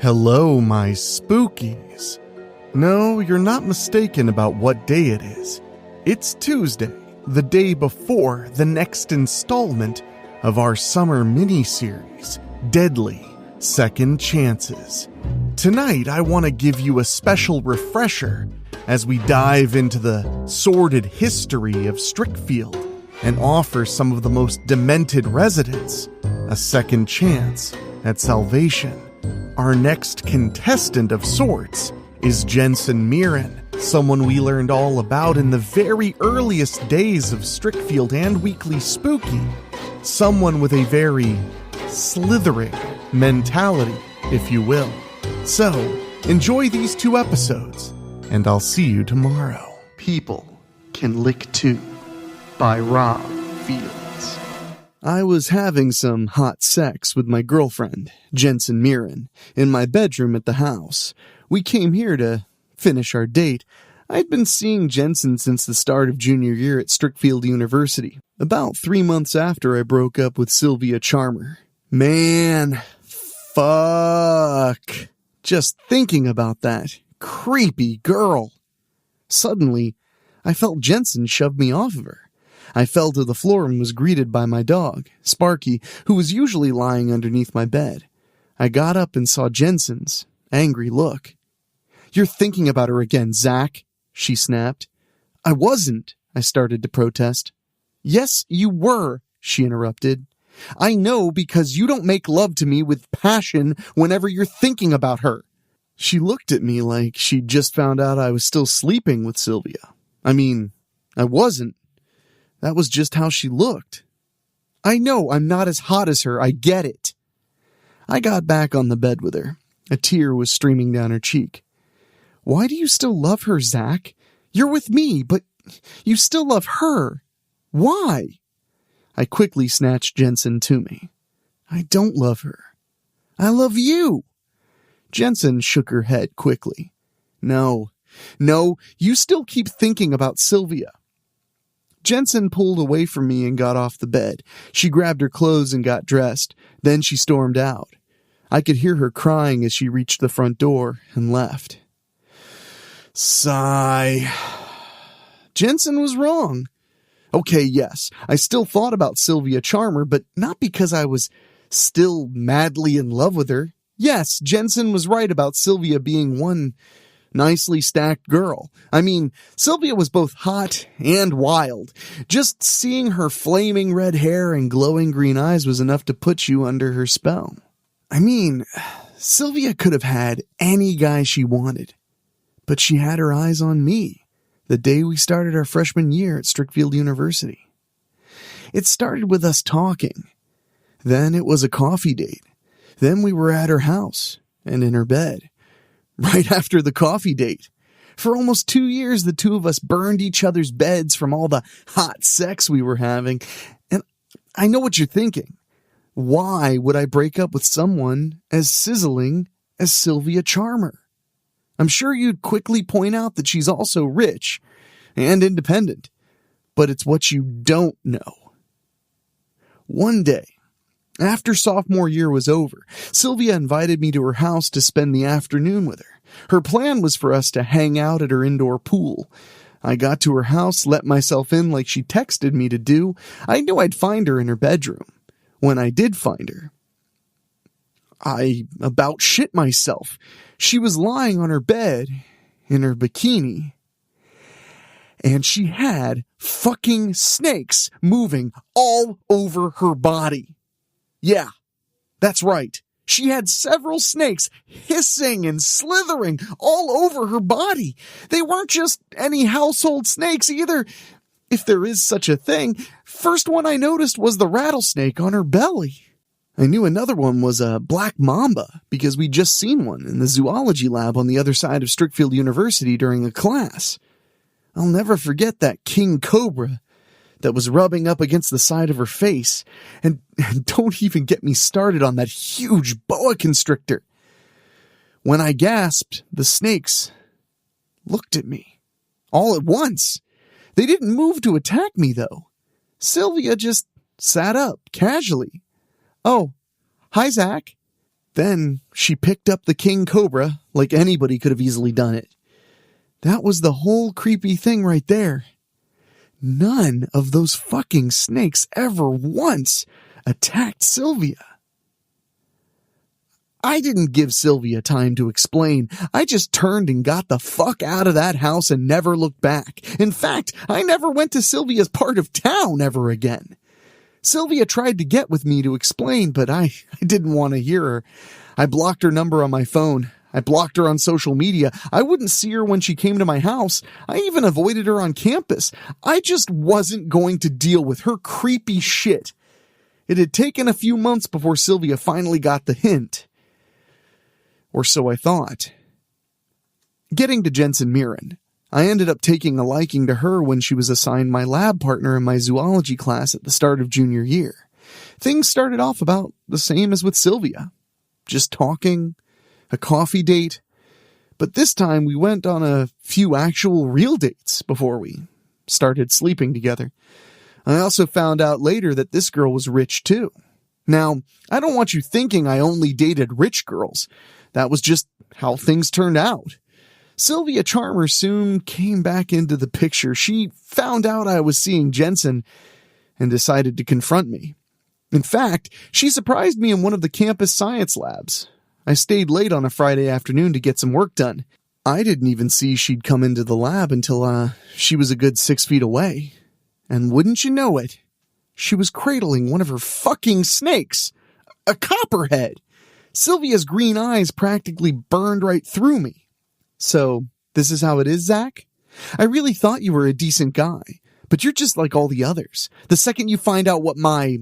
Hello, my spookies. No, you're not mistaken about what day it is. It's Tuesday, the day before the next installment of our summer mini-series, Deadly Second Chances. Tonight, I want to give you a special refresher as we dive into the sordid history of Strickfield and offer some of the most demented residents a second chance at salvation. Our next contestant of sorts is Jensen Mirren, someone we learned all about in the very earliest days of Strickfield and Weekly Spooky. Someone with a very slithering mentality, if you will. So, enjoy these 2 episodes, and I'll see you tomorrow. People Can Lick Too by Rob Fields. I was having some hot sex with my girlfriend, Jensen Mirren, in my bedroom at the house. We came here to finish our date. I'd been seeing Jensen since the start of junior year at Strickfield University, about 3 months after I broke up with Sylvia Charmer. Man, fuck. Just thinking about that creepy girl. Suddenly, I felt Jensen shove me off of her. I fell to the floor and was greeted by my dog, Sparky, who was usually lying underneath my bed. I got up and saw Jensen's angry look. "You're thinking about her again, Zach," she snapped. "I wasn't," I started to protest. "Yes, you were," she interrupted. "I know because you don't make love to me with passion whenever you're thinking about her." She looked at me like she'd just found out I was still sleeping with Sylvia. I mean, I wasn't. That was just how she looked. "I know I'm not as hot as her, I get it." I got back on the bed with her. A tear was streaming down her cheek. "Why do you still love her, Zach? You're with me, but you still love her. Why?" I quickly snatched Jensen to me. "I don't love her. I love you." Jensen shook her head quickly. No, you still keep thinking about Sylvia." Jensen pulled away from me and got off the bed. She grabbed her clothes and got dressed. Then she stormed out. I could hear her crying as she reached the front door and left. Sigh. Jensen was wrong. Okay, yes, I still thought about Sylvia Charmer, but not because I was still madly in love with her. Yes, Jensen was right about Sylvia being one nicely stacked girl. I mean, Sylvia was both hot and wild. Just seeing her flaming red hair and glowing green eyes was enough to put you under her spell. I mean, Sylvia could have had any guy she wanted, but she had her eyes on me the day we started our freshman year at Strickfield University. It started with us talking. Then it was a coffee date. Then we were at her house and in her bed. Right after the coffee date. For almost 2 years, the two of us burned each other's beds from all the hot sex we were having. And I know what you're thinking. Why would I break up with someone as sizzling as Sylvia Charmer? I'm sure you'd quickly point out that she's also rich and independent, but it's what you don't know. One day, after sophomore year was over, Sylvia invited me to her house to spend the afternoon with her. Her plan was for us to hang out at her indoor pool. I got to her house, let myself in like she texted me to do. I knew I'd find her in her bedroom. When I did find her, I about shit myself. She was lying on her bed in her bikini, and she had fucking snakes moving all over her body. Yeah, that's right. She had several snakes hissing and slithering all over her body. They weren't just any household snakes either, if there is such a thing. First one I noticed was the rattlesnake on her belly. I knew another one was a black mamba because we'd just seen one in the zoology lab on the other side of Strickfield University during a class. I'll never forget that king cobra that was rubbing up against the side of her face. And don't even get me started on that huge boa constrictor. When I gasped, the snakes looked at me. All at once. They didn't move to attack me, though. Sylvia just sat up, casually. "Oh, hi, Zach." Then she picked up the king cobra like anybody could have easily done it. That was the whole creepy thing right there. None of those fucking snakes ever once attacked Sylvia. I didn't give Sylvia time to explain. I just turned and got the fuck out of that house and never looked back. In fact, I never went to Sylvia's part of town ever again. Sylvia tried to get with me to explain, but I didn't want to hear her. I blocked her number on my phone. I blocked her on social media. I wouldn't see her when she came to my house. I even avoided her on campus. I just wasn't going to deal with her creepy shit. It had taken a few months before Sylvia finally got the hint. Or so I thought. Getting to Jensen Mirren, I ended up taking a liking to her when she was assigned my lab partner in my zoology class at the start of junior year. Things started off about the same as with Sylvia. Just talking, a coffee date. But this time we went on a few actual real dates before we started sleeping together. I also found out later that this girl was rich too. Now, I don't want you thinking I only dated rich girls. That was just how things turned out. Sylvia Charmer soon came back into the picture. She found out I was seeing Jensen and decided to confront me. In fact, she surprised me in one of the campus science labs. I stayed late on a Friday afternoon to get some work done. I didn't even see she'd come into the lab until she was a good 6 feet away. And wouldn't you know it, she was cradling one of her fucking snakes. A copperhead. Sylvia's green eyes practically burned right through me. So, this is how it is, Zach? I really thought you were a decent guy, but you're just like all the others. The second you find out what my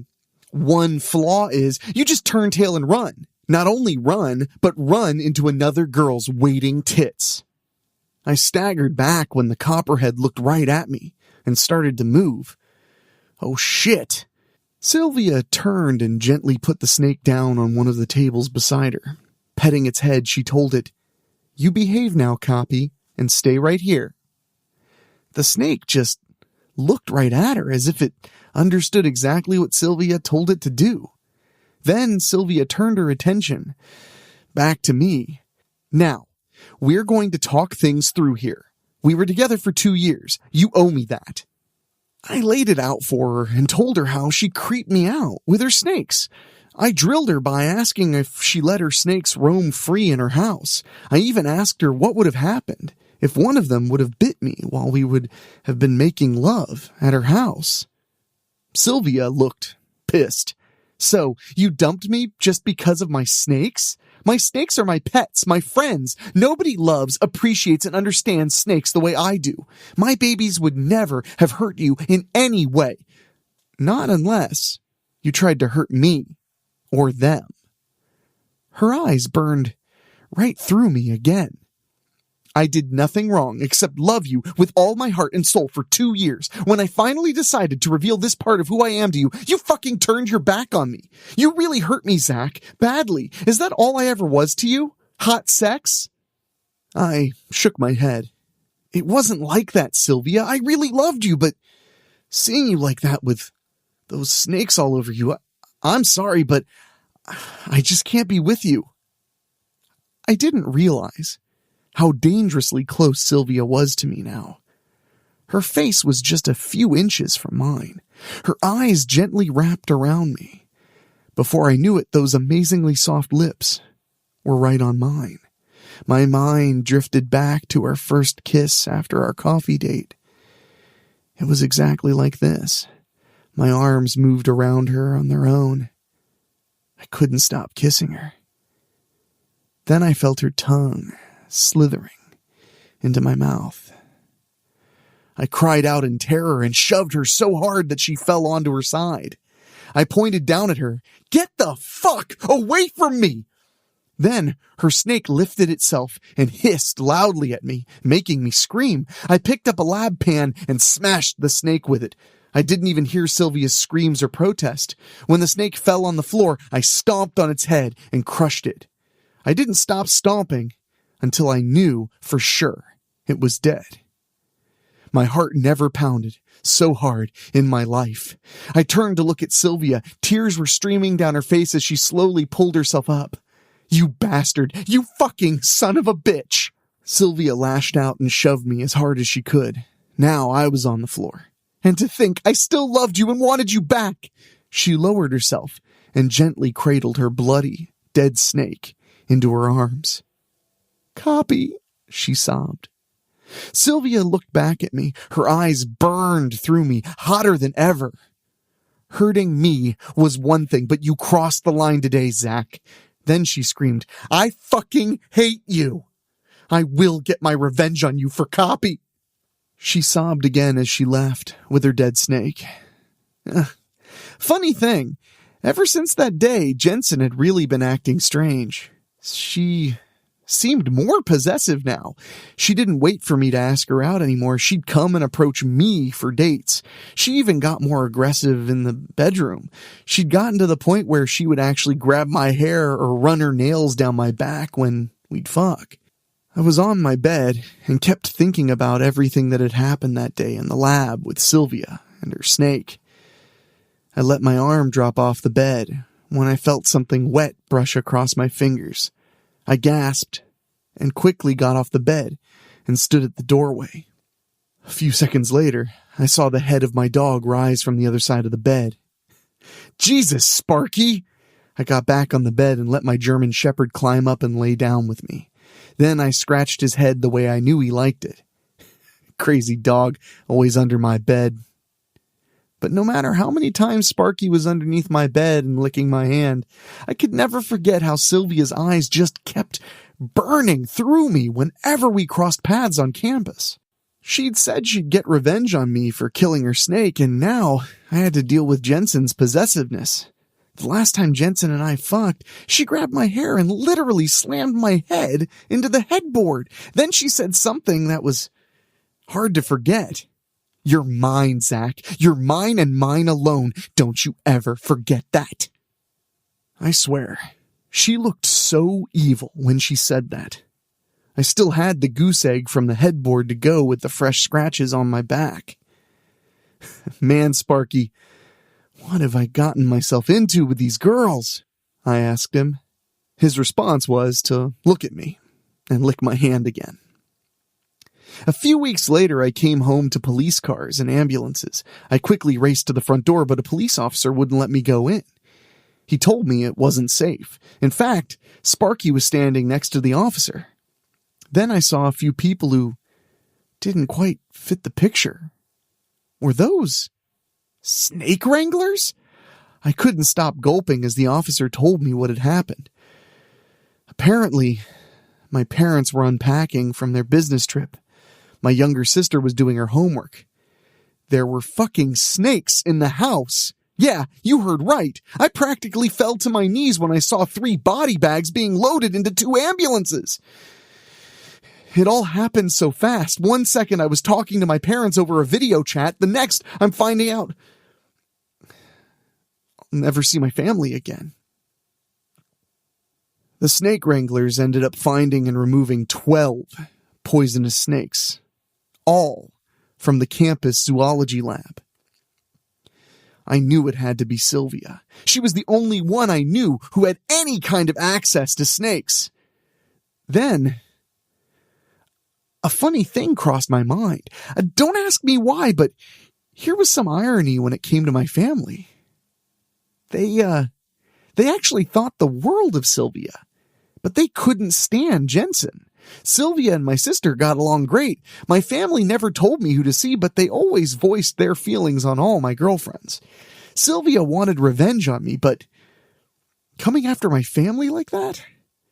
one flaw is, you just turn tail and run. Not only run, but run into another girl's waiting tits. I staggered back when the copperhead looked right at me and started to move. Oh shit. Sylvia turned and gently put the snake down on one of the tables beside her. Petting its head, she told it, "You behave now, copy, and stay right here." The snake just looked right at her as if it understood exactly what Sylvia told it to do. Then Sylvia turned her attention back to me. "Now, we're going to talk things through here. We were together for 2 years. You owe me that." I laid it out for her and told her how she creeped me out with her snakes. I drilled her by asking if she let her snakes roam free in her house. I even asked her what would have happened if one of them would have bit me while we would have been making love at her house. Sylvia looked pissed. "So, you dumped me just because of my snakes? My snakes are my pets, my friends. Nobody loves, appreciates, and understands snakes the way I do. My babies would never have hurt you in any way. Not unless you tried to hurt me or them." Her eyes burned right through me again. "I did nothing wrong except love you with all my heart and soul for 2 years. When I finally decided to reveal this part of who I am to you, you fucking turned your back on me. You really hurt me, Zach. Badly. Is that all I ever was to you? Hot sex?" I shook my head. "It wasn't like that, Sylvia. I really loved you, but seeing you like that with those snakes all over you, I'm sorry, but I just can't be with you." I didn't realize how dangerously close Sylvia was to me now. Her face was just a few inches from mine, her eyes gently wrapped around me. Before I knew it, those amazingly soft lips were right on mine. My mind drifted back to our first kiss after our coffee date. It was exactly like this. My arms moved around her on their own. I couldn't stop kissing her. Then I felt her tongue slithering into my mouth. I cried out in terror and shoved her so hard that she fell onto her side. I pointed down at her. "Get the fuck away from me!" Then her snake lifted itself and hissed loudly at me, making me scream. I picked up a lab pan and smashed the snake with it. I didn't even hear Sylvia's screams or protest. When the snake fell on the floor, I stomped on its head and crushed it. I didn't stop stomping until I knew for sure it was dead. My heart never pounded so hard in my life. I turned to look at Sylvia. Tears were streaming down her face as she slowly pulled herself up. You bastard! You fucking son of a bitch! Sylvia lashed out and shoved me as hard as she could. Now I was on the floor. And to think I still loved you and wanted you back! She lowered herself and gently cradled her bloody, dead snake into her arms. Copy, she sobbed. Sylvia looked back at me. Her eyes burned through me, hotter than ever. Hurting me was one thing, but you crossed the line today, Zach. Then she screamed, I fucking hate you. I will get my revenge on you for Copy. She sobbed again as she left with her dead snake. Funny thing, ever since that day, Jensen had really been acting strange. She seemed more possessive now. She didn't wait for me to ask her out anymore. She'd come and approach me for dates. She even got more aggressive in the bedroom. She'd gotten to the point where she would actually grab my hair or run her nails down my back when we'd fuck. I was on my bed and kept thinking about everything that had happened that day in the lab with Sylvia and her snake. I let my arm drop off the bed when I felt something wet brush across my fingers. I gasped and quickly got off the bed and stood at the doorway. A few seconds later, I saw the head of my dog rise from the other side of the bed. Jesus, Sparky! I got back on the bed and let my German Shepherd climb up and lay down with me. Then I scratched his head the way I knew he liked it. Crazy dog, always under my bed. But no matter how many times Sparky was underneath my bed and licking my hand, I could never forget how Sylvia's eyes just kept burning through me whenever we crossed paths on campus. She'd said she'd get revenge on me for killing her snake, and now I had to deal with Jensen's possessiveness. The last time Jensen and I fucked, she grabbed my hair and literally slammed my head into the headboard. Then she said something that was hard to forget. You're mine, Zach. You're mine and mine alone. Don't you ever forget that. I swear, she looked so evil when she said that. I still had the goose egg from the headboard to go with the fresh scratches on my back. Man, Sparky, what have I gotten myself into with these girls? I asked him. His response was to look at me and lick my hand again. A few weeks later, I came home to police cars and ambulances. I quickly raced to the front door, but a police officer wouldn't let me go in. He told me it wasn't safe. In fact, Sparky was standing next to the officer. Then I saw a few people who didn't quite fit the picture. Were those snake wranglers? I couldn't stop gulping as the officer told me what had happened. Apparently, my parents were unpacking from their business trip. My younger sister was doing her homework. There were fucking snakes in the house. Yeah, you heard right. I practically fell to my knees when I saw 3 body bags being loaded into 2 ambulances. It all happened so fast. One second I was talking to my parents over a video chat. The next, I'm finding out I'll never see my family again. The snake wranglers ended up finding and removing 12 poisonous snakes, all from the campus zoology lab. I knew it had to be Sylvia. She was the only one I knew who had any kind of access to snakes. Then, a funny thing crossed my mind. Don't ask me why, but here was some irony when it came to my family. They actually thought the world of Sylvia, but they couldn't stand Jensen. Sylvia and my sister got along great. My family never told me who to see, but they always voiced their feelings on all my girlfriends. Sylvia wanted revenge on me, but coming after my family like that?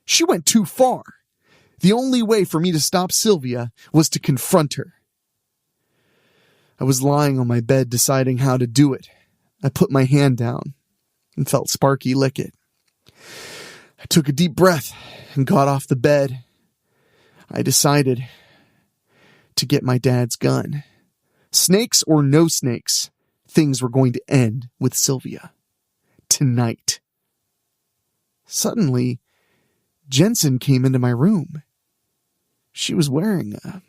She went too far. The only way for me to stop Sylvia was to confront her. I was lying on my bed deciding how to do it. I put my hand down and felt Sparky lick it. I took a deep breath and got off the bed. I decided to get my dad's gun. Snakes or no snakes, things were going to end with Sylvia. Tonight. Suddenly, Jensen came into my room. She was wearing a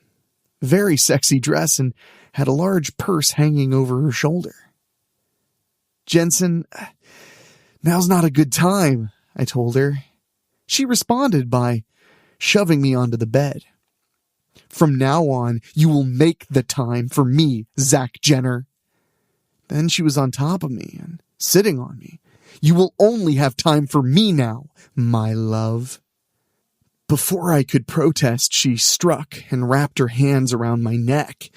very sexy dress and had a large purse hanging over her shoulder. Jensen, now's not a good time, I told her. She responded by shoving me onto the bed. From now on, you will make the time for me, Zach Jenner. Then she was on top of me and sitting on me. You will only have time for me now, my love. Before I could protest, she struck and wrapped her hands around my neck.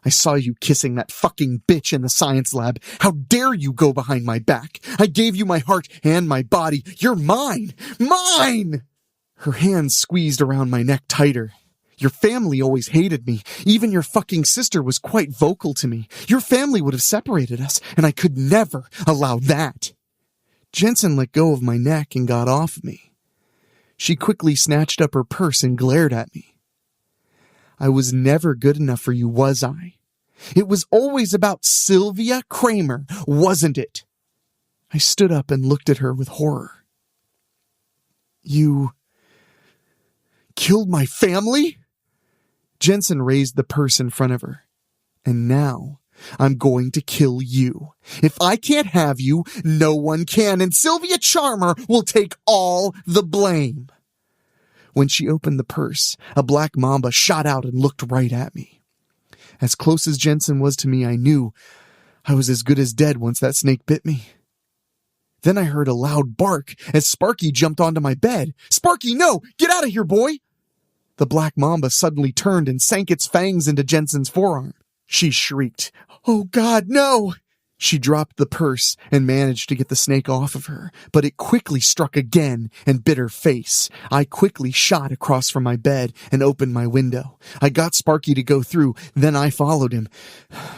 I saw you kissing that fucking bitch in the science lab. How dare you go behind my back? I gave you my heart and my body. You're mine. Mine! Her hands squeezed around my neck tighter. Your family always hated me. Even your fucking sister was quite vocal to me. Your family would have separated us, and I could never allow that. Jensen let go of my neck and got off of me. She quickly snatched up her purse and glared at me. I was never good enough for you, was I? It was always about Sylvia Charmer, wasn't it? I stood up and looked at her with horror. You killed my family? Jensen raised the purse in front of her. And now I'm going to kill you. If I can't have you, no one can, and Sylvia Charmer will take all the blame. When she opened the purse, a black mamba shot out and looked right at me. As close as Jensen was to me, I knew I was as good as dead once that snake bit me. Then I heard a loud bark as Sparky jumped onto my bed. Sparky, no! Get out of here, boy! The black mamba suddenly turned and sank its fangs into Jensen's forearm. She shrieked, "Oh God, no!" She dropped the purse and managed to get the snake off of her, but it quickly struck again and bit her face. I quickly shot across from my bed and opened my window. I got Sparky to go through, then I followed him.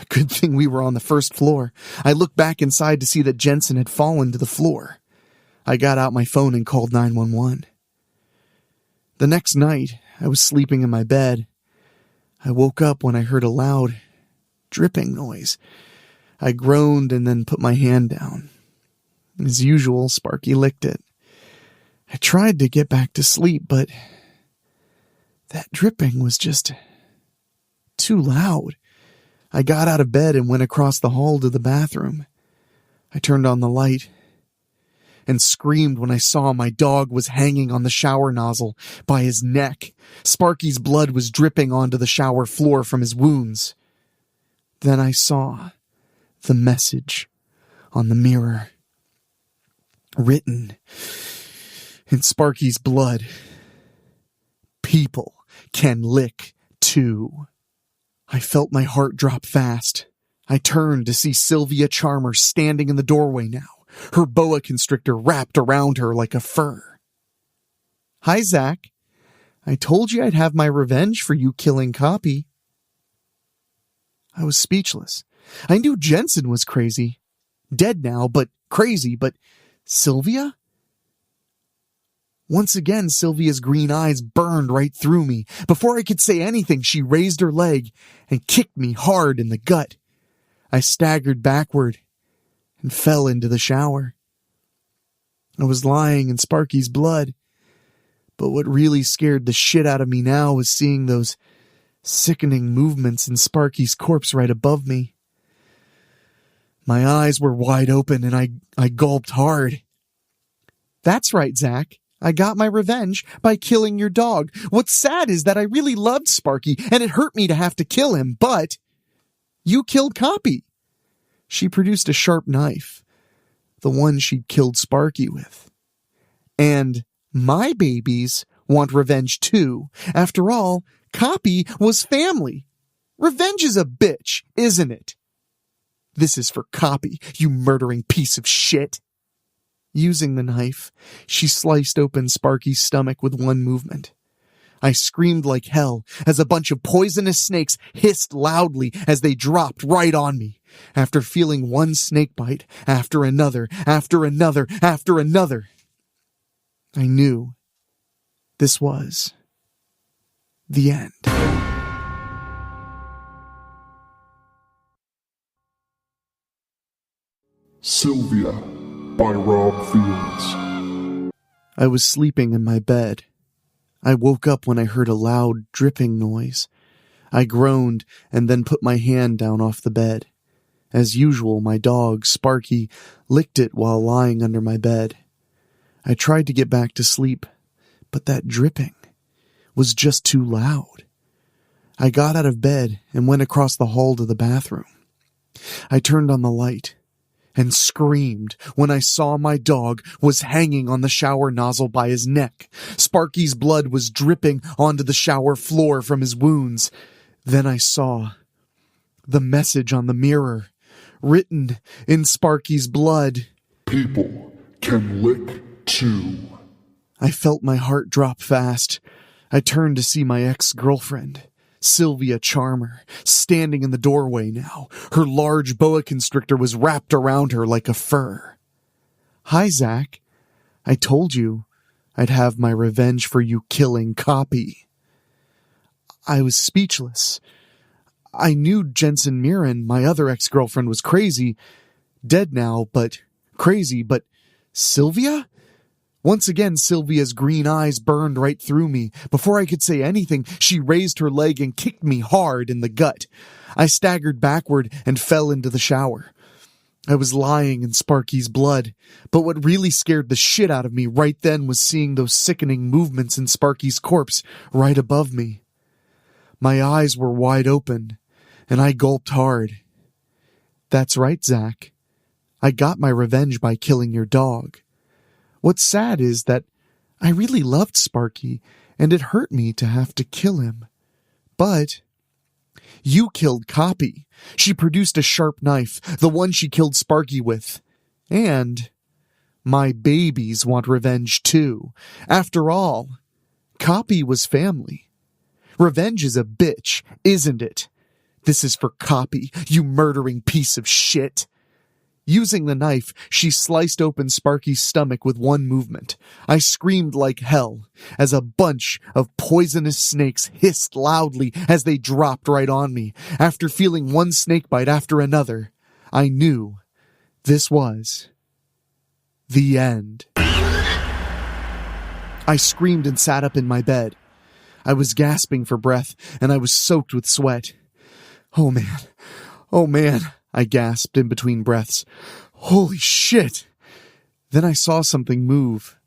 Good thing we were on the first floor. I looked back inside to see that Jensen had fallen to the floor. I got out my phone and called 911. The next night, I was sleeping in my bed. I woke up when I heard a loud dripping noise. I groaned and then put my hand down. As usual, Sparky licked it. I tried to get back to sleep, but that dripping was just too loud. I got out of bed and went across the hall to the bathroom. I turned on the light and screamed when I saw my dog was hanging on the shower nozzle by his neck. Sparky's blood was dripping onto the shower floor from his wounds. Then I saw the message on the mirror, written in Sparky's blood. People can lick too. I felt my heart drop fast. I turned to see Sylvia Charmer standing in the doorway now, her boa constrictor wrapped around her like a fur. "Hi, Zach. I told you I'd have my revenge for you killing Copy." I was speechless. I knew Jensen was crazy. Dead now, but crazy. But Sylvia? Once again, Sylvia's green eyes burned right through me. Before I could say anything, she raised her leg and kicked me hard in the gut. I staggered backward and fell into the shower. I was lying in Sparky's blood, but what really scared the shit out of me now was seeing those sickening movements in Sparky's corpse right above me. My eyes were wide open and I gulped hard. "That's right, Zach. I got my revenge by killing your dog. What's sad is that I really loved Sparky and it hurt me to have to kill him, but you killed Copy." She produced a sharp knife, the one she'd killed Sparky with. "And my babies want revenge too. After all, Copy was family. Revenge is a bitch, isn't it? This is for Copy, you murdering piece of shit." Using the knife, she sliced open Sparky's stomach with one movement. I screamed like hell as a bunch of poisonous snakes hissed loudly as they dropped right on me. After feeling one snake bite after another, after another, after another, I knew this was the end. Sylvia by Rob Fields. I was sleeping in my bed. I woke up when I heard a loud dripping noise. I groaned and then put my hand down off the bed. As usual, my dog, Sparky, licked it while lying under my bed. I tried to get back to sleep, But that dripping was just too loud. I got out of bed and went across the hall to the bathroom. I turned on the light and screamed when I saw my dog was hanging on the shower nozzle by his neck. Sparky's blood was dripping onto the shower floor from his wounds. Then I saw the message on the mirror, written in Sparky's blood. People can lick too. I felt my heart drop fast. I turned to see my ex-girlfriend, Sylvia Charmer, standing in the doorway now. Her large boa constrictor was wrapped around her like a fur. "Hi, Zach. I told you I'd have my revenge for you killing Copy." I was speechless. I knew Jensen Mirren, my other ex-girlfriend, was crazy. Dead now, but crazy. But Sylvia? Once again, Sylvia's green eyes burned right through me. Before I could say anything, she raised her leg and kicked me hard in the gut. I staggered backward and fell into the shower. I was lying in Sparky's blood, but what really scared the shit out of me right then was seeing those sickening movements in Sparky's corpse right above me. My eyes were wide open, and I gulped hard. "That's right, Zach. I got my revenge by killing your dog. What's sad is that I really loved Sparky, and it hurt me to have to kill him. But you killed Copy. She produced a sharp knife, the one she killed Sparky with. And my babies want revenge too. After all, Copy was family. Revenge is a bitch, isn't it? This is for Copy, you murdering piece of shit." Using the knife, she sliced open Sparky's stomach with one movement. I screamed like hell as a bunch of poisonous snakes hissed loudly as they dropped right on me. After feeling one snake bite after another, I knew this was the end. I screamed and sat up in my bed. I was gasping for breath, and I was soaked with sweat. "Oh man, I gasped in between breaths. "Holy shit!" Then I saw something move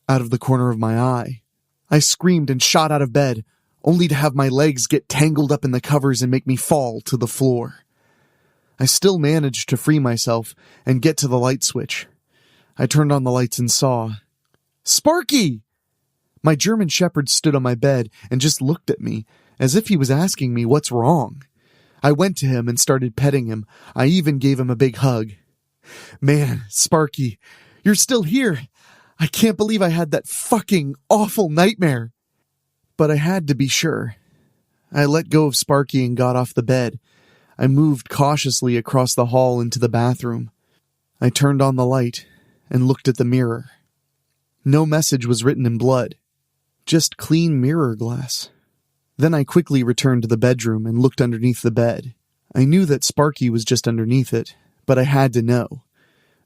out of the corner of my eye. I screamed and shot out of bed, only to have my legs get tangled up in the covers and make me fall to the floor. I still managed to free myself and get to the light switch. I turned on the lights and saw Sparky! My German Shepherd stood on my bed and just looked at me, as if he was asking me what's wrong. I went to him and started petting him. I even gave him a big hug. "Man, Sparky, you're still here. I can't believe I had that fucking awful nightmare." But I had to be sure. I let go of Sparky and got off the bed. I moved cautiously across the hall into the bathroom. I turned on the light and looked at the mirror. No message was written in blood, just clean mirror glass. Then I quickly returned to the bedroom and looked underneath the bed. I knew that Sparky was just underneath it, but I had to know.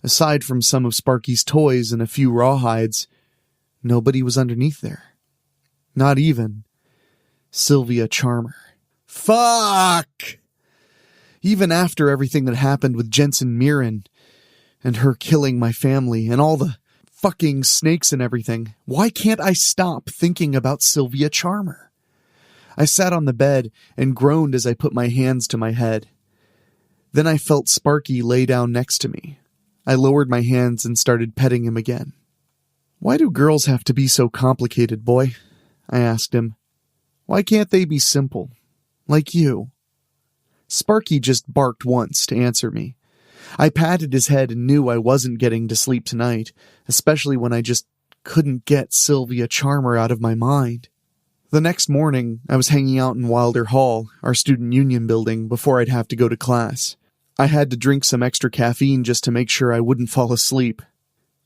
Aside from some of Sparky's toys and a few rawhides, nobody was underneath there. Not even Sylvia Charmer. Fuck! Even after everything that happened with Jensen Mirren and her killing my family and all the fucking snakes and everything, why can't I stop thinking about Sylvia Charmer? I sat on the bed and groaned as I put my hands to my head. Then I felt Sparky lay down next to me. I lowered my hands and started petting him again. "Why do girls have to be so complicated, boy?" I asked him. "Why can't they be simple? Like you?" Sparky just barked once to answer me. I patted his head and knew I wasn't getting to sleep tonight, especially when I just couldn't get Sylvia Charmer out of my mind. The next morning, I was hanging out in Wilder Hall, our student union building, before I'd have to go to class. I had to drink some extra caffeine just to make sure I wouldn't fall asleep.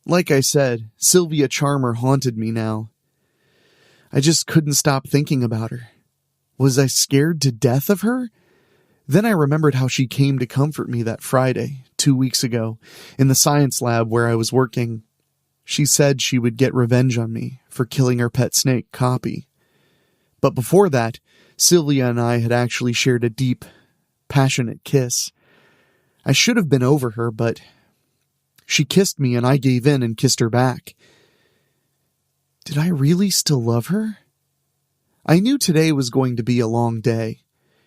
Like I said, Sylvia Charmer haunted me now. I just couldn't stop thinking about her. Was I scared to death of her? Then I remembered how she came to comfort me that Friday, 2 weeks ago, in the science lab where I was working. She said she would get revenge on me for killing her pet snake, Copy. But before that, Sylvia and I had actually shared a deep, passionate kiss. I should have been over her, but she kissed me and I gave in and kissed her back. Did I really still love her? I knew today was going to be a long day.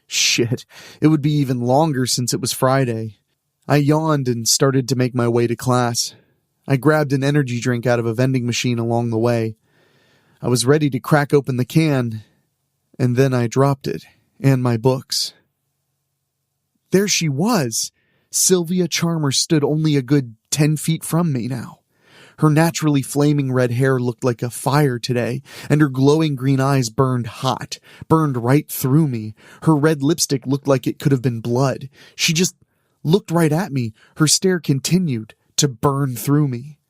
Shit, it would be even longer since it was Friday. I yawned and started to make my way to class. I grabbed an energy drink out of a vending machine along the way. I was ready to crack open the can, and then I dropped it, and my books. There she was. Sylvia Charmer stood only a good 10 feet from me now. Her naturally flaming red hair looked like a fire today, and her glowing green eyes burned hot, burned right through me. Her red lipstick looked like it could have been blood. She just looked right at me. Her stare continued to burn through me.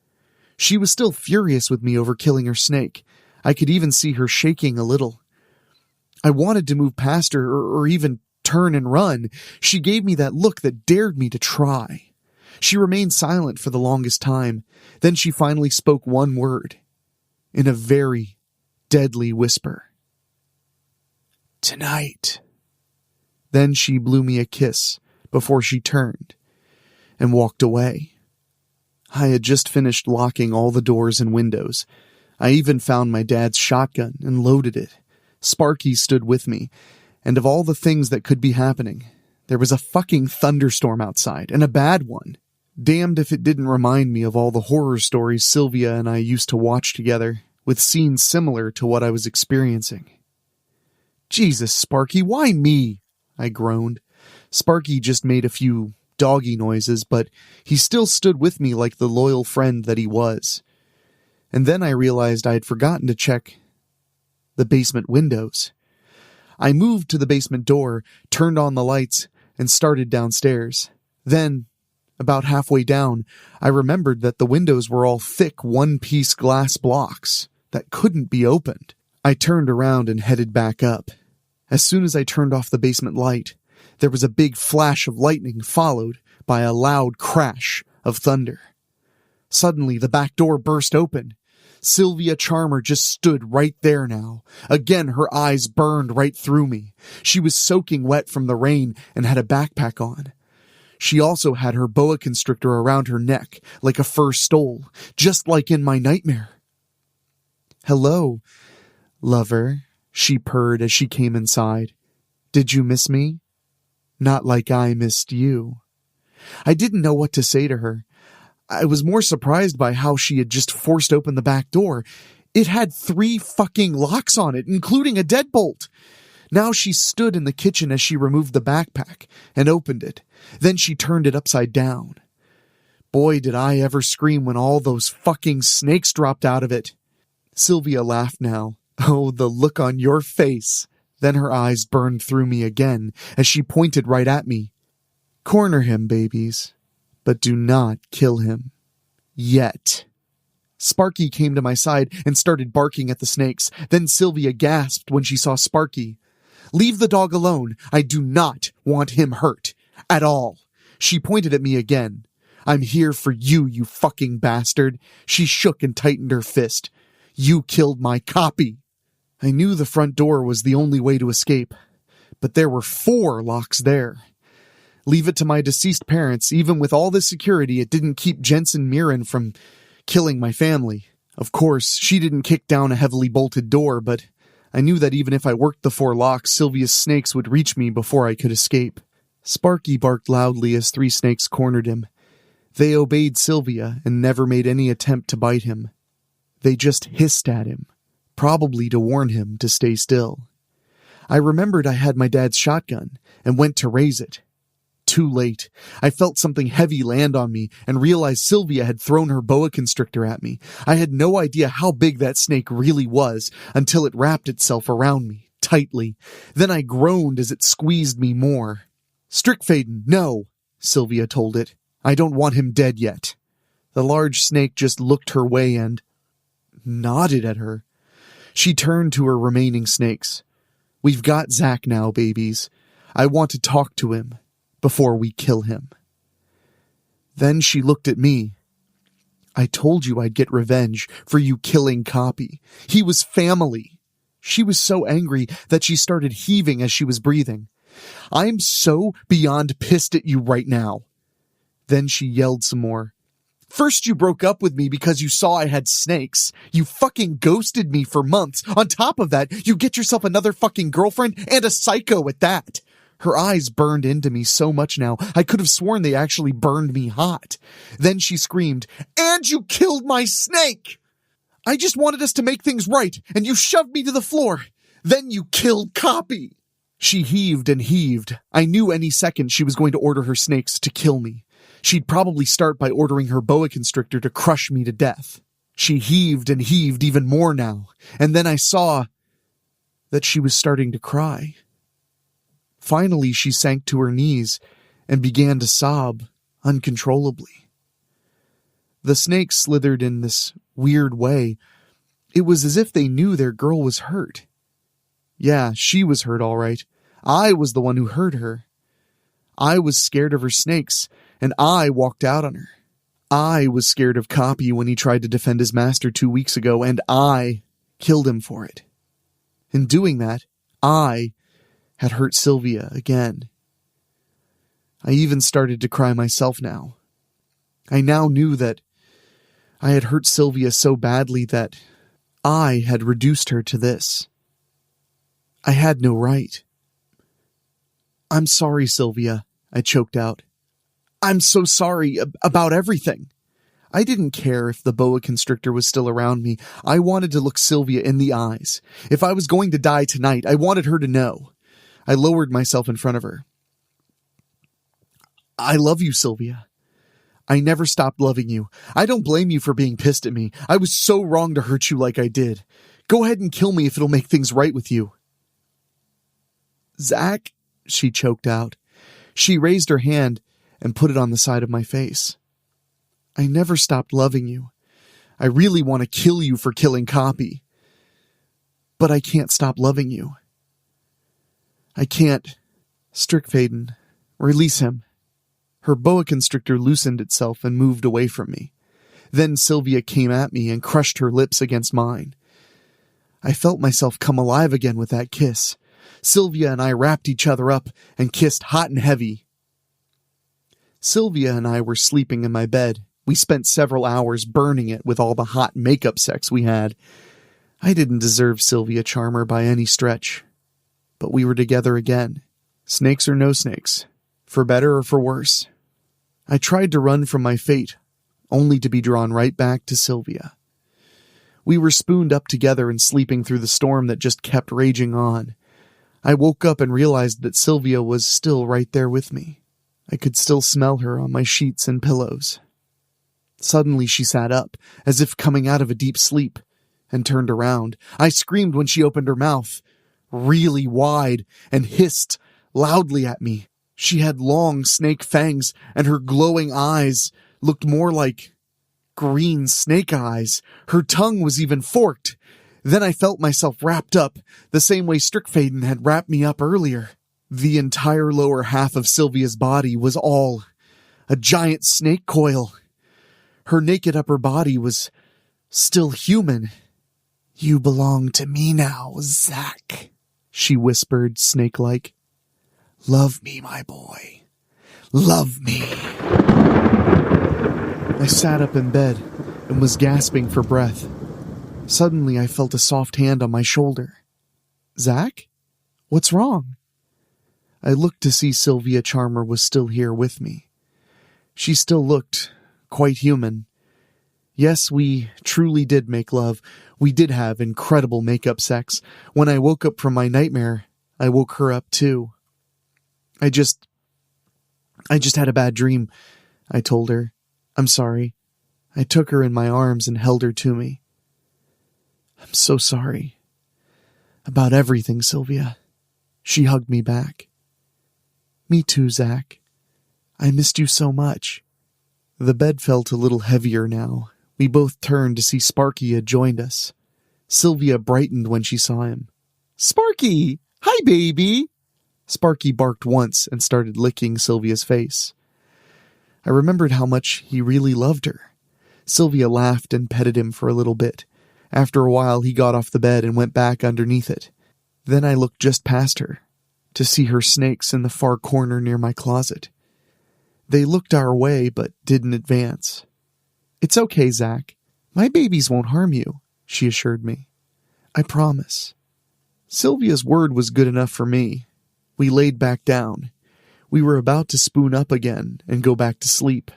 She was still furious with me over killing her snake. I could even see her shaking a little. I wanted to move past her or even turn and run. She gave me that look that dared me to try. She remained silent for the longest time. Then she finally spoke one word, in a very deadly whisper. "Tonight." Then she blew me a kiss before she turned and walked away. I had just finished locking all the doors and windows. I even found my dad's shotgun and loaded it. Sparky stood with me, and of all the things that could be happening, there was a fucking thunderstorm outside, and a bad one. Damned if it didn't remind me of all the horror stories Sylvia and I used to watch together, with scenes similar to what I was experiencing. "Jesus, Sparky, why me?" I groaned. Sparky just made a few doggy noises, but he still stood with me like the loyal friend that he was. And then I realized I had forgotten to check the basement windows. I moved to the basement door, turned on the lights, and started downstairs. Then, about halfway down, I remembered that the windows were all thick one-piece glass blocks that couldn't be opened. I turned around and headed back up. As soon as I turned off the basement light, there was a big flash of lightning followed by a loud crash of thunder. Suddenly, the back door burst open. Sylvia Charmer just stood right there now. Again, her eyes burned right through me. She was soaking wet from the rain and had a backpack on. She also had her boa constrictor around her neck, like a fur stole, just like in my nightmare. "Hello, lover," she purred as she came inside. "Did you miss me? Not like I missed you." I didn't know what to say to her. I was more surprised by how she had just forced open the back door. It had 3 fucking locks on it, including a deadbolt. Now she stood in the kitchen as she removed the backpack and opened it. Then she turned it upside down. Boy, did I ever scream when all those fucking snakes dropped out of it. Sylvia laughed now. Oh, the look on your face. Then her eyes burned through me again as she pointed right at me. "Corner him, babies, but do not kill him. Yet." Sparky came to my side and started barking at the snakes. Then Sylvia gasped when she saw Sparky. "Leave the dog alone. I do not want him hurt. At all." She pointed at me again. "I'm here for you, you fucking bastard." She shook and tightened her fist. "You killed my copy." I knew the front door was the only way to escape, but there were 4 locks there. Leave it to my deceased parents, even with all this security, it didn't keep Jensen Mirren from killing my family. Of course, she didn't kick down a heavily bolted door, but I knew that even if I worked the 4 locks, Sylvia's snakes would reach me before I could escape. Sparky barked loudly as 3 snakes cornered him. They obeyed Sylvia and never made any attempt to bite him. They just hissed at him, probably to warn him to stay still. I remembered I had my dad's shotgun and went to raise it. Too late. I felt something heavy land on me and realized Sylvia had thrown her boa constrictor at me. I had no idea how big that snake really was until it wrapped itself around me, tightly. Then I groaned as it squeezed me more. "Strickfaden, no," Sylvia told it. "I don't want him dead yet." The large snake just looked her way and nodded at her. She turned to her remaining snakes. "We've got Zach now, babies. I want to talk to him before we kill him." Then she looked at me. "I told you I'd get revenge for you killing Copy. He was family." She was so angry that she started heaving as she was breathing. "I'm so beyond pissed at you right now." Then she yelled some more. First you broke up with me because you saw I had snakes. You fucking ghosted me for months. On top of that, you get yourself another fucking girlfriend and a psycho at that. Her eyes burned into me so much now, I could have sworn they actually burned me hot. Then she screamed, "And you killed my snake! I just wanted us to make things right, and you shoved me to the floor. Then you killed Copy." She heaved and heaved. I knew any second she was going to order her snakes to kill me. She'd probably start by ordering her boa constrictor to crush me to death. She heaved and heaved even more now, and then I saw that she was starting to cry. Finally, she sank to her knees and began to sob uncontrollably. The snakes slithered in this weird way. It was as if they knew their girl was hurt. Yeah, she was hurt all right. I was the one who hurt her. I was scared of her snakes, and I walked out on her. I was scared of Copy when he tried to defend his master 2 weeks ago, and I killed him for it. In doing that, I had hurt Sylvia again. I even started to cry myself now. I now knew that I had hurt Sylvia so badly that I had reduced her to this. I had no right. "I'm sorry, Sylvia," I choked out. "I'm so sorry about everything." I didn't care if the boa constrictor was still around me. I wanted to look Sylvia in the eyes. If I was going to die tonight, I wanted her to know. I lowered myself in front of her. "I love you, Sylvia. I never stopped loving you. I don't blame you for being pissed at me. I was so wrong to hurt you like I did. Go ahead and kill me if it'll make things right with you." "Zach," she choked out. She raised her hand and put it on the side of my face. "I never stopped loving you. I really want to kill you for killing Copy. But I can't stop loving you. I can't." "Strickfaden, release him." Her boa constrictor loosened itself and moved away from me. Then Sylvia came at me and crushed her lips against mine. I felt myself come alive again with that kiss. Sylvia and I wrapped each other up and kissed hot and heavy. Sylvia and I were sleeping in my bed. We spent several hours burning it with all the hot makeup sex we had. I didn't deserve Sylvia Charmer by any stretch. But we were together again. Snakes or no snakes. For better or for worse. I tried to run from my fate, only to be drawn right back to Sylvia. We were spooned up together and sleeping through the storm that just kept raging on. I woke up and realized that Sylvia was still right there with me. I could still smell her on my sheets and pillows. Suddenly she sat up, as if coming out of a deep sleep, and turned around. I screamed when she opened her mouth, really wide, and hissed loudly at me. She had long snake fangs, and her glowing eyes looked more like green snake eyes. Her tongue was even forked. Then I felt myself wrapped up, the same way Strickfaden had wrapped me up earlier. The entire lower half of Sylvia's body was all a giant snake coil. Her naked upper body was still human. "You belong to me now, Zach," she whispered, snake-like. "Love me, my boy. Love me." I sat up in bed and was gasping for breath. Suddenly I felt a soft hand on my shoulder. "Zach? What's wrong?" I looked to see Sylvia Charmer was still here with me. She still looked quite human. Yes, we truly did make love. We did have incredible makeup sex. When I woke up from my nightmare, I woke her up too. I just had a bad dream, I told her. "I'm sorry." I took her in my arms and held her to me. "I'm so sorry. About everything, Sylvia." She hugged me back. "Me too, Zach. I missed you so much." The bed felt a little heavier now. We both turned to see Sparky had joined us. Sylvia brightened when she saw him. "Sparky! Hi, baby!" Sparky barked once and started licking Sylvia's face. I remembered how much he really loved her. Sylvia laughed and petted him for a little bit. After a while, he got off the bed and went back underneath it. Then I looked just past her, to see her snakes in the far corner near my closet. They looked our way, but didn't advance. It's okay, Zach. My babies won't harm you, she assured me. I promise. Sylvia's word was good enough for me. We laid back down. We were about to spoon up again and go back to sleep,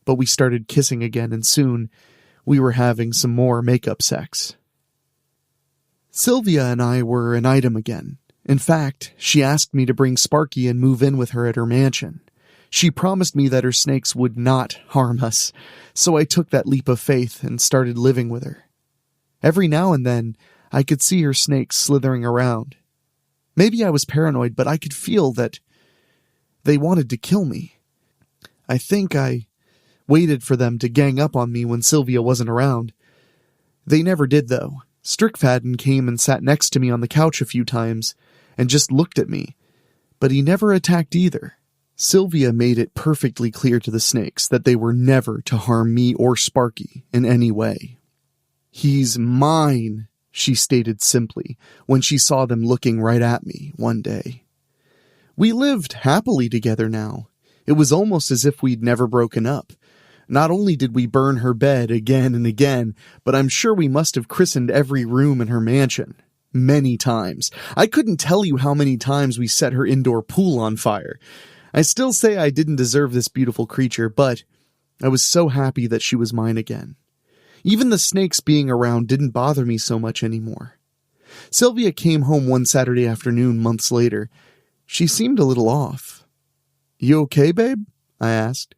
but we started kissing again, and soon we were having some more make-up sex. Sylvia and I were an item again. In fact, she asked me to bring Sparky and move in with her at her mansion. She promised me that her snakes would not harm us, so I took that leap of faith and started living with her. Every now and then, I could see her snakes slithering around. Maybe I was paranoid, but I could feel that they wanted to kill me. I think I waited for them to gang up on me when Sylvia wasn't around. They never did, though. Strickfaden came and sat next to me on the couch a few times and just looked at me, but he never attacked either. Sylvia made it perfectly clear to the snakes that they were never to harm me or Sparky in any way. "He's mine," she stated simply when she saw them looking right at me one day. We lived happily together now. It was almost as if we'd never broken up. Not only did we burn her bed again and again, but I'm sure we must have christened every room in her mansion. Many times. I couldn't tell you how many times we set her indoor pool on fire. I still say I didn't deserve this beautiful creature, but I was so happy that she was mine again. Even the snakes being around didn't bother me so much anymore. Sylvia came home one Saturday afternoon months later. She seemed a little off. "You okay, babe?" I asked.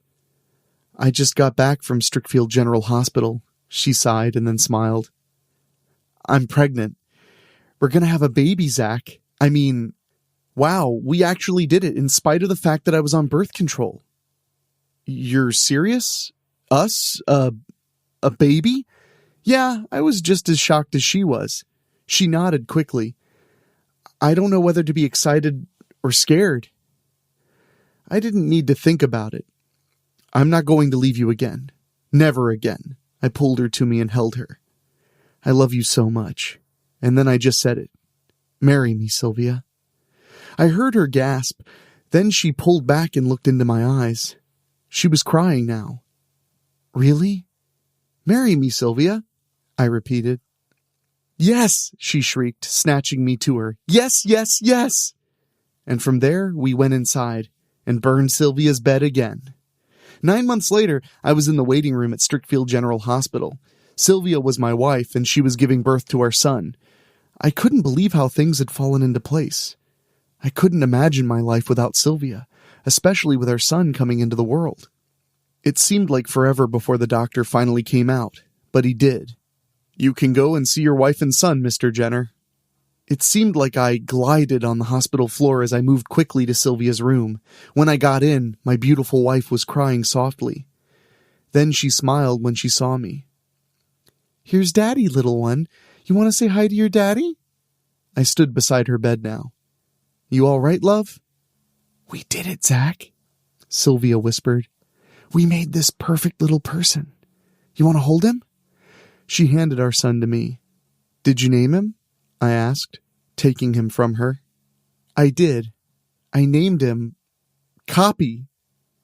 "I just got back from Strickfield General Hospital," she sighed and then smiled. "I'm pregnant. We're gonna have a baby, Zach. I mean, wow, we actually did it in spite of the fact that I was on birth control." "You're serious? Us? A baby?" "Yeah, I was just as shocked as she was." She nodded quickly. "I don't know whether to be excited or scared." I didn't need to think about it. "I'm not going to leave you again. Never again." I pulled her to me and held her. "I love you so much." And then I just said it. "Marry me, Sylvia." I heard her gasp. Then she pulled back and looked into my eyes. She was crying now. "Really? Marry me, Sylvia," I repeated. "Yes," she shrieked, snatching me to her. "Yes, yes, yes." And from there, we went inside and burned Sylvia's bed again. 9 months later, I was in the waiting room at Strickfield General Hospital. Sylvia was my wife, and she was giving birth to our son. I couldn't believe how things had fallen into place. I couldn't imagine my life without Sylvia, especially with our son coming into the world. It seemed like forever before the doctor finally came out, but he did. "You can go and see your wife and son, Mr. Jenner." It seemed like I glided on the hospital floor as I moved quickly to Sylvia's room. When I got in, my beautiful wife was crying softly. Then she smiled when she saw me. "Here's Daddy, little one. You want to say hi to your daddy?" I stood beside her bed now. "You all right, love?" "We did it, Zach," Sylvia whispered. "We made this perfect little person. You want to hold him?" She handed our son to me. "Did you name him?" I asked, taking him from her. "I did. I named him Copy."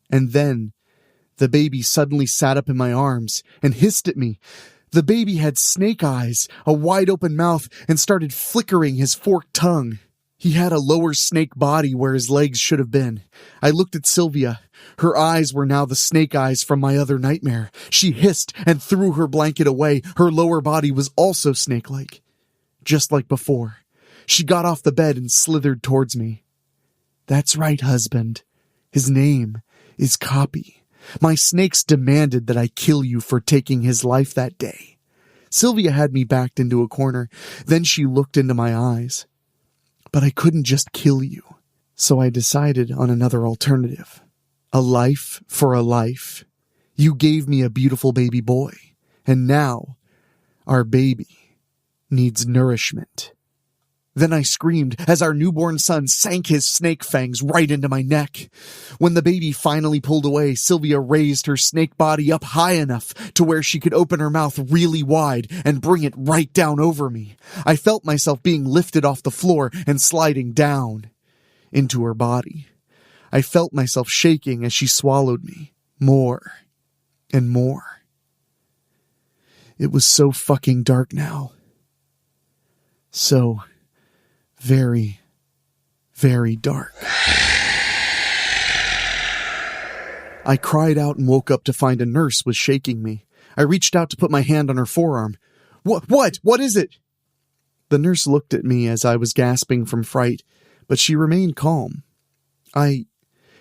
And then the baby suddenly sat up in my arms and hissed at me. The baby had snake eyes, a wide-open mouth, and started flickering his forked tongue. He had a lower snake body where his legs should have been. I looked at Sylvia. Her eyes were now the snake eyes from my other nightmare. She hissed and threw her blanket away. Her lower body was also snake-like. Just like before. She got off the bed and slithered towards me. "That's right, husband. His name is Copy. My snakes demanded that I kill you for taking his life that day." Sylvia had me backed into a corner. Then she looked into my eyes. "But I couldn't just kill you. So I decided on another alternative. A life for a life. You gave me a beautiful baby boy. And now, our baby needs nourishment." Then I screamed as our newborn son sank his snake fangs right into my neck. When the baby finally pulled away, Sylvia raised her snake body up high enough to where she could open her mouth really wide and bring it right down over me. I felt myself being lifted off the floor and sliding down into her body. I felt myself shaking as she swallowed me, more and more. It was so fucking dark now. So very, very dark. I cried out and woke up to find a nurse was shaking me. I reached out to put my hand on her forearm. What is it? The nurse looked at me as I was gasping from fright, but she remained calm. I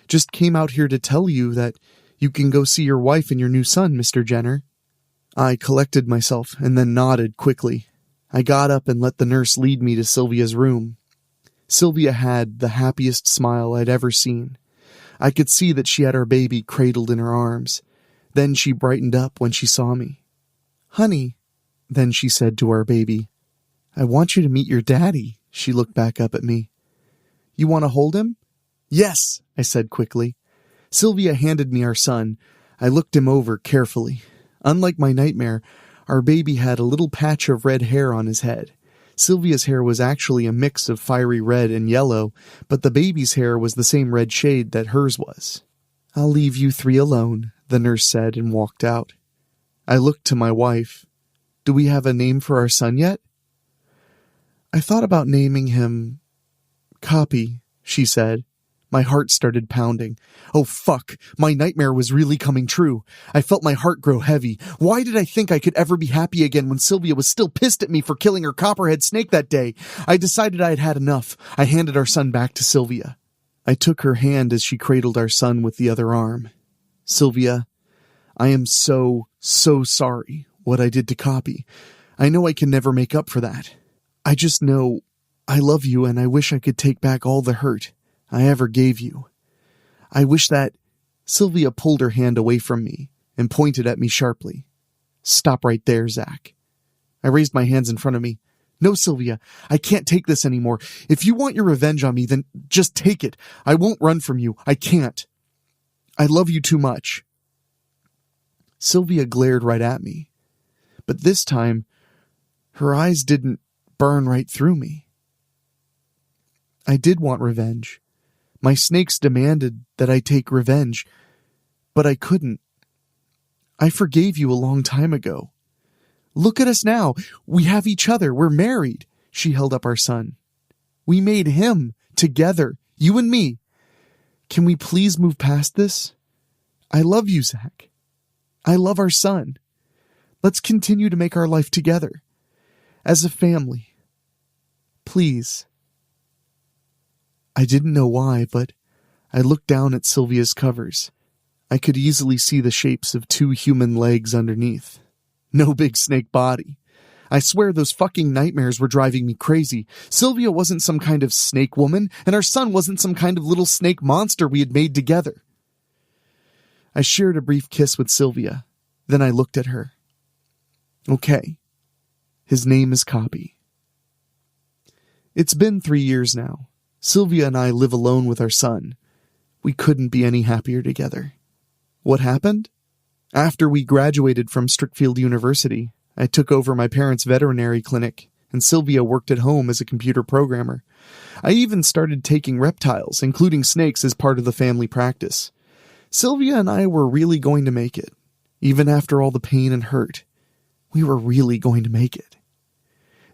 just came out here to tell you that you can go see your wife and your new son, Mr. Jenner. I collected myself and then nodded quickly. I got up and let the nurse lead me to Sylvia's room. Sylvia had the happiest smile I'd ever seen. I could see that she had our baby cradled in her arms. Then she brightened up when she saw me. "Honey," then she said to our baby, "I want you to meet your daddy." She looked back up at me. "You want to hold him?" "Yes," I said quickly. Sylvia handed me our son. I looked him over carefully. Unlike my nightmare, our baby had a little patch of red hair on his head. Sylvia's hair was actually a mix of fiery red and yellow, but the baby's hair was the same red shade that hers was. "I'll leave you three alone," the nurse said and walked out. I looked to my wife. "Do we have a name for our son yet?" "I thought about naming him Copy," she said. My heart started pounding. Oh fuck, my nightmare was really coming true. I felt my heart grow heavy. Why did I think I could ever be happy again when Sylvia was still pissed at me for killing her copperhead snake that day? I decided I had had enough. I handed our son back to Sylvia. I took her hand as she cradled our son with the other arm. "Sylvia, I am so sorry what I did to Copy. I know I can never make up for that. I just know I love you and I wish I could take back all the hurt I ever gave you. I wish that..." Sylvia pulled her hand away from me and pointed at me sharply. "Stop right there, Zach." I raised my hands in front of me. "No, Sylvia, I can't take this anymore. If you want your revenge on me, then just take it. I won't run from you. I can't. I love you too much." Sylvia glared right at me, but this time, her eyes didn't burn right through me. I did want revenge. My snakes demanded that I take revenge, but I couldn't. I forgave you a long time ago. Look at us now. We have each other. We're married. She held up our son. We made him together, you and me. Can we please move past this? I love you, Zach. I love our son. Let's continue to make our life together. As a family. Please. I didn't know why, but I looked down at Sylvia's covers. I could easily see the shapes of two human legs underneath. No big snake body. I swear those fucking nightmares were driving me crazy. Sylvia wasn't some kind of snake woman, and our son wasn't some kind of little snake monster we had made together. I shared a brief kiss with Sylvia. Then I looked at her. Okay. His name is Copy. It's been 3 years now. Sylvia and I live alone with our son. We couldn't be any happier together. What happened? After we graduated from Strickfield University, I took over my parents' veterinary clinic, and Sylvia worked at home as a computer programmer. I even started taking reptiles, including snakes, as part of the family practice. Sylvia and I were really going to make it. Even after all the pain and hurt, we were really going to make it.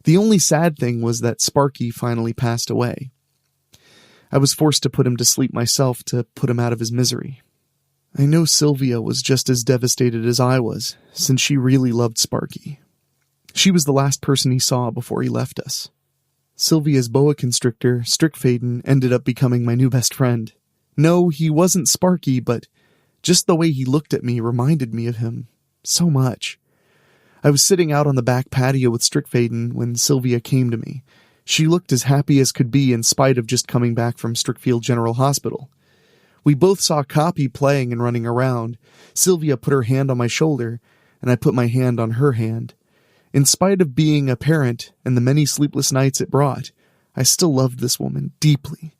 The only sad thing was that Sparky finally passed away. I was forced to put him to sleep myself to put him out of his misery. I know Sylvia was just as devastated as I was, since she really loved Sparky. She was the last person he saw before he left us. Sylvia's boa constrictor, Strickfaden, ended up becoming my new best friend. No, he wasn't Sparky, but just the way he looked at me reminded me of him so much. I was sitting out on the back patio with Strickfaden when Sylvia came to me. She looked as happy as could be in spite of just coming back from Strickfield General Hospital. We both saw Copy playing and running around. Sylvia put her hand on my shoulder, and I put my hand on her hand. In spite of being a parent and the many sleepless nights it brought, I still loved this woman deeply,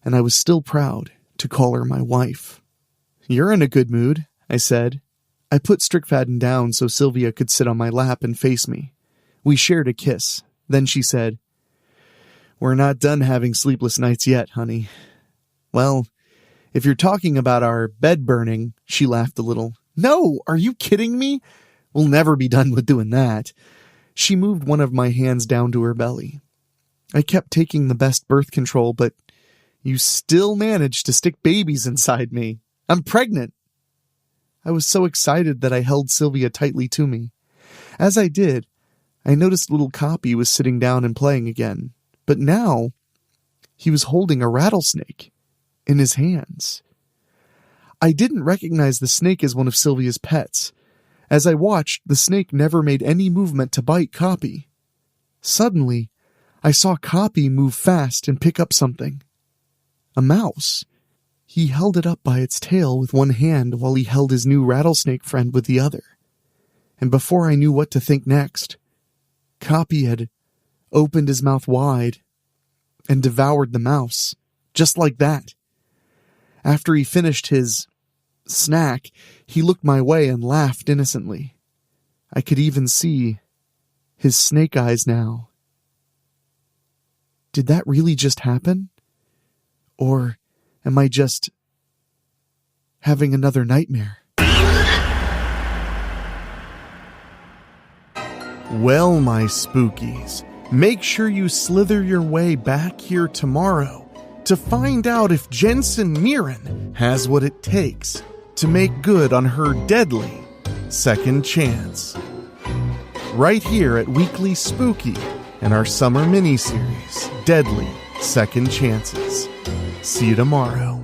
and I was still proud to call her my wife. "You're in a good mood," I said. I put Strickfaden down so Sylvia could sit on my lap and face me. We shared a kiss. Then she said, "We're not done having sleepless nights yet, honey." "Well, if you're talking about our bed burning," she laughed a little. "No, are you kidding me? We'll never be done with doing that. She moved one of my hands down to her belly. I kept taking the best birth control, but you still managed to stick babies inside me. I'm pregnant. I was so excited that I held Sylvia tightly to me. As I did, I noticed little Copy was sitting down and playing again, but now he was holding a rattlesnake in his hands. I didn't recognize the snake as one of Sylvia's pets. As I watched, the snake never made any movement to bite Copy. Suddenly, I saw Copy move fast and pick up something. A mouse. He held it up by its tail with one hand while he held his new rattlesnake friend with the other. And before I knew what to think next, Copy had opened his mouth wide and devoured the mouse, just like that. After he finished his snack, he looked my way and laughed innocently. I could even see his snake eyes now. Did that really just happen? Or am I just having another nightmare? Well, my spookies, make sure you slither your way back here tomorrow to find out if Jensen Mirren has what it takes to make good on her deadly second chance. Right here at Weekly Spooky in our summer miniseries, Deadly Second Chances. See you tomorrow.